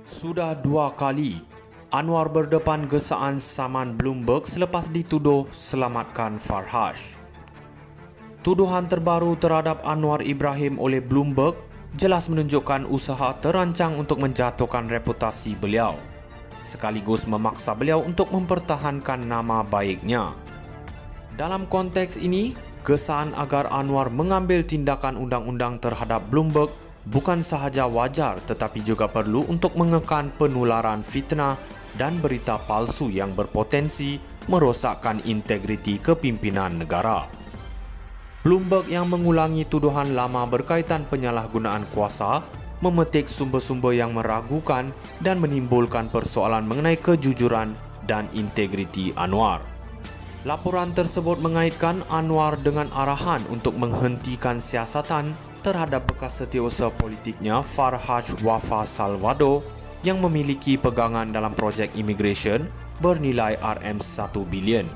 Sudah 2 kali, Anwar berdepan gesaan saman Bloomberg selepas dituduh selamatkan Farhaj. Tuduhan terbaru terhadap Anwar Ibrahim oleh Bloomberg jelas menunjukkan usaha terancang untuk menjatuhkan reputasi beliau, sekaligus memaksa beliau untuk mempertahankan nama baiknya. Dalam konteks ini, gesaan agar Anwar mengambil tindakan undang-undang terhadap Bloomberg bukan sahaja wajar tetapi juga perlu untuk mengekan penularan fitnah dan berita palsu yang berpotensi merosakkan integriti kepimpinan negara. Bloomberg yang mengulangi tuduhan lama berkaitan penyalahgunaan kuasa, memetik sumber-sumber yang meragukan dan menimbulkan persoalan mengenai kejujuran dan integriti Anwar. Laporan tersebut mengaitkan Anwar dengan arahan untuk menghentikan siasatan terhadap bekas setiausaha politiknya Farhaj Wafa Salvado yang memiliki pegangan dalam projek imigresen bernilai RM1 bilion.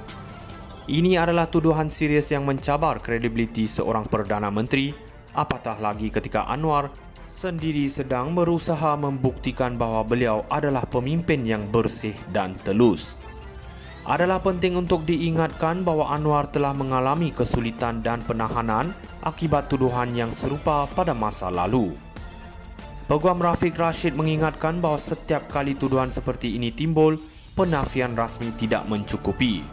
Ini adalah tuduhan serius yang mencabar kredibiliti seorang Perdana Menteri, apatah lagi ketika Anwar sendiri sedang berusaha membuktikan bahawa beliau adalah pemimpin yang bersih dan telus. Adalah penting untuk diingatkan bahawa Anwar telah mengalami kesulitan dan penahanan akibat tuduhan yang serupa pada masa lalu. Peguam Rafiq Rashid mengingatkan bahawa setiap kali tuduhan seperti ini timbul, penafian rasmi tidak mencukupi.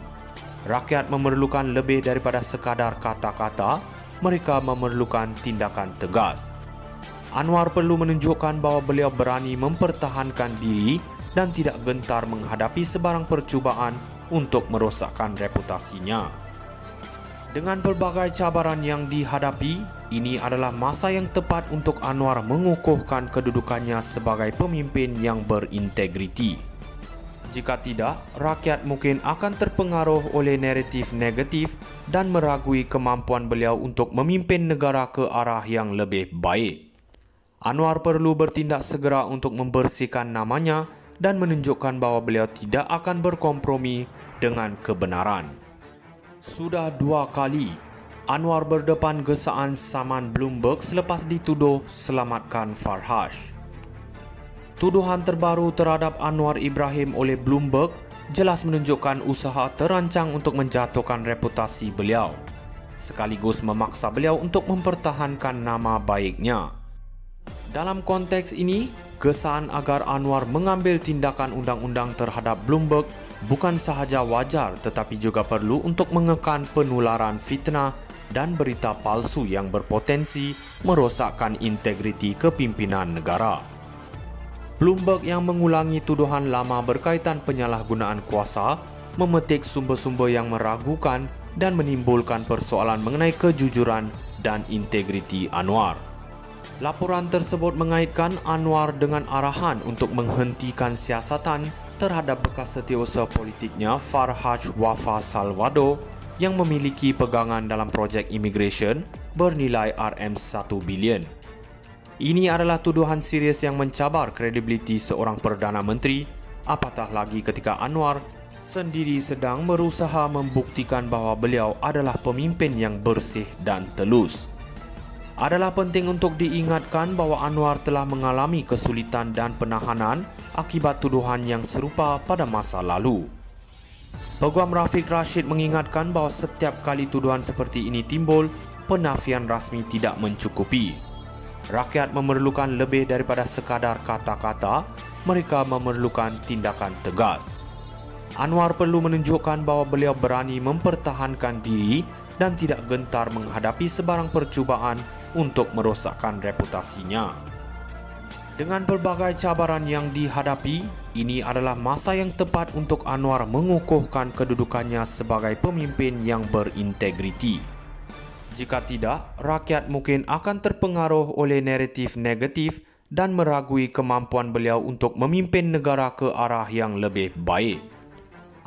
Rakyat memerlukan lebih daripada sekadar kata-kata, mereka memerlukan tindakan tegas. Anwar perlu menunjukkan bahawa beliau berani mempertahankan diri dan tidak gentar menghadapi sebarang percubaan untuk merosakkan reputasinya. Dengan pelbagai cabaran yang dihadapi, ini adalah masa yang tepat untuk Anwar mengukuhkan kedudukannya sebagai pemimpin yang berintegriti. Jika tidak, rakyat mungkin akan terpengaruh oleh naratif negatif dan meragui kemampuan beliau untuk memimpin negara ke arah yang lebih baik. Anwar perlu bertindak segera untuk membersihkan namanya dan menunjukkan bahawa beliau tidak akan berkompromi dengan kebenaran. Sudah 2 kali, Anwar berdepan gesaan saman Bloomberg selepas dituduh selamatkan Farhaj. Tuduhan terbaru terhadap Anwar Ibrahim oleh Bloomberg jelas menunjukkan usaha terancang untuk menjatuhkan reputasi beliau, sekaligus memaksa beliau untuk mempertahankan nama baiknya. Dalam konteks ini, gesaan agar Anwar mengambil tindakan undang-undang terhadap Bloomberg bukan sahaja wajar tetapi juga perlu untuk mengekan penularan fitnah dan berita palsu yang berpotensi merosakkan integriti kepimpinan negara. Bloomberg yang mengulangi tuduhan lama berkaitan penyalahgunaan kuasa, memetik sumber-sumber yang meragukan dan menimbulkan persoalan mengenai kejujuran dan integriti Anwar. Laporan tersebut mengaitkan Anwar dengan arahan untuk menghentikan siasatan terhadap bekas setiausaha politiknya Farhaj Wafa Salvado yang memiliki pegangan dalam projek imigresen bernilai RM1 bilion. Ini adalah tuduhan serius yang mencabar kredibiliti seorang Perdana Menteri, apatah lagi ketika Anwar sendiri sedang berusaha membuktikan bahawa beliau adalah pemimpin yang bersih dan telus. Adalah penting untuk diingatkan bahawa Anwar telah mengalami kesulitan dan penahanan akibat tuduhan yang serupa pada masa lalu. Peguam Rafiq Rashid mengingatkan bahawa setiap kali tuduhan seperti ini timbul, penafian rasmi tidak mencukupi. Rakyat memerlukan lebih daripada sekadar kata-kata, mereka memerlukan tindakan tegas. Anwar perlu menunjukkan bahawa beliau berani mempertahankan diri dan tidak gentar menghadapi sebarang percubaan untuk merosakkan reputasinya. Dengan pelbagai cabaran yang dihadapi, ini adalah masa yang tepat untuk Anwar mengukuhkan kedudukannya sebagai pemimpin yang berintegriti. Jika tidak, rakyat mungkin akan terpengaruh oleh naratif negatif dan meragui kemampuan beliau untuk memimpin negara ke arah yang lebih baik.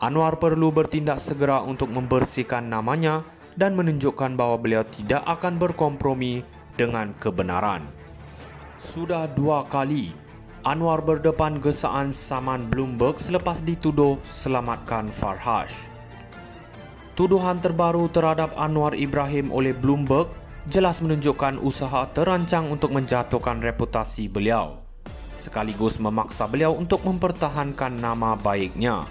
Anwar perlu bertindak segera untuk membersihkan namanya dan menunjukkan bahawa beliau tidak akan berkompromi dengan kebenaran. Sudah 2 kali, Anwar berdepan gesaan saman Bloomberg selepas dituduh selamatkan Farhaj. Tuduhan terbaru terhadap Anwar Ibrahim oleh Bloomberg jelas menunjukkan usaha terancang untuk menjatuhkan reputasi beliau, sekaligus memaksa beliau untuk mempertahankan nama baiknya.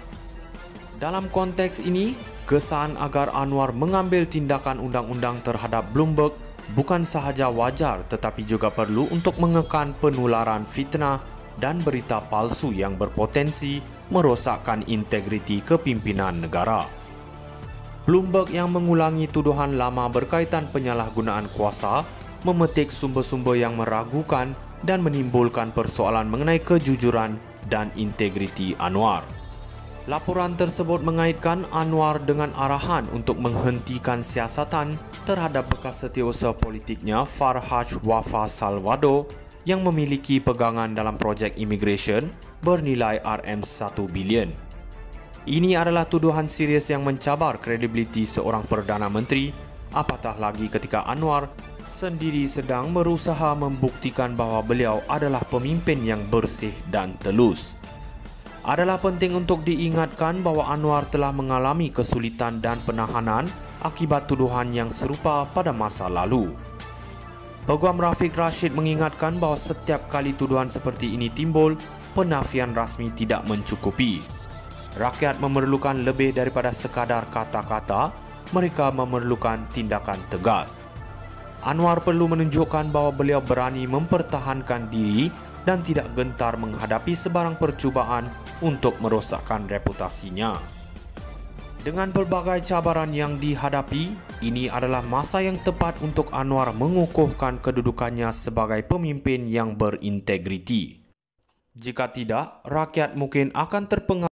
Dalam konteks ini, gesaan agar Anwar mengambil tindakan undang-undang terhadap Bloomberg bukan sahaja wajar tetapi juga perlu untuk mengekang penularan fitnah dan berita palsu yang berpotensi merosakkan integriti kepimpinan negara. Bloomberg yang mengulangi tuduhan lama berkaitan penyalahgunaan kuasa memetik sumber-sumber yang meragukan dan menimbulkan persoalan mengenai kejujuran dan integriti Anwar. Laporan tersebut mengaitkan Anwar dengan arahan untuk menghentikan siasatan terhadap bekas setiausaha politiknya Farhaj Wafa Salvador yang memiliki pegangan dalam projek imigresen bernilai RM1 bilion. Ini adalah tuduhan serius yang mencabar kredibiliti seorang Perdana Menteri, apatah lagi ketika Anwar sendiri sedang berusaha membuktikan bahawa beliau adalah pemimpin yang bersih dan telus. Adalah penting untuk diingatkan bahawa Anwar telah mengalami kesulitan dan penahanan akibat tuduhan yang serupa pada masa lalu. Peguam Rafiq Rashid mengingatkan bahawa setiap kali tuduhan seperti ini timbul, penafian rasmi tidak mencukupi. Rakyat memerlukan lebih daripada sekadar kata-kata, mereka memerlukan tindakan tegas. Anwar perlu menunjukkan bahawa beliau berani mempertahankan diri dan tidak gentar menghadapi sebarang percubaan untuk merosakkan reputasinya. Dengan pelbagai cabaran yang dihadapi, ini adalah masa yang tepat untuk Anwar mengukuhkan kedudukannya sebagai pemimpin yang berintegriti. Jika tidak, rakyat mungkin akan terpengaruh